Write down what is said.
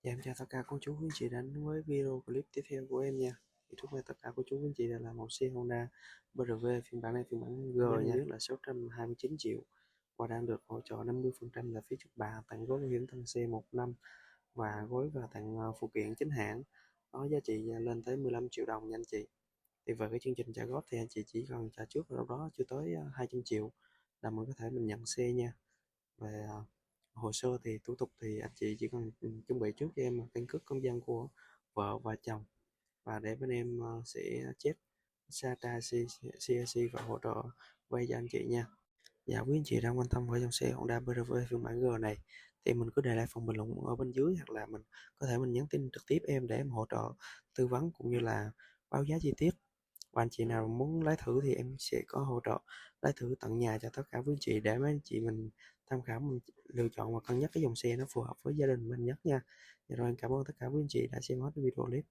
Dạ, em chào tất cả cô chú quý anh chị đến với video clip tiếp theo của em nha. Thì trước mắt tất cả cô chú quý anh chị đã là một xe Honda BRV phiên bản này, phiên bản G nha, biết là 629 triệu và đang được hỗ trợ 50% là phí trước bạ, tặng gói bảo hiểm thân xe 1 năm và gói và tặng phụ kiện chính hãng có giá trị lên tới 15 triệu đồng nha anh chị. Thì về cái chương trình trả góp thì anh chị chỉ cần trả trước đâu đó chưa tới 200 triệu là mình có thể mình nhận xe nha. Về hồ sơ thì thủ tục thì anh chị chỉ cần chuẩn bị trước cho em căn cước công dân của vợ và chồng, và để bên em sẽ check SATA CAC và hỗ trợ vay cho anh chị nha. Dạ, quý anh chị đang quan tâm với dòng xe Honda BRV phiên bản G này thì mình cứ để lại phần bình luận ở bên dưới, hoặc là mình có thể mình nhắn tin trực tiếp em để em hỗ trợ tư vấn cũng như là báo giá chi tiết. Và anh chị nào muốn lái thử thì em sẽ có hỗ trợ lái thử tận nhà cho tất cả quý anh chị, để mấy anh chị mình tham khảo, mình lựa chọn và cân nhắc cái dòng xe nó phù hợp với gia đình mình nhất nha. Dạ rồi, em cảm ơn tất cả quý anh chị đã xem hết video clip.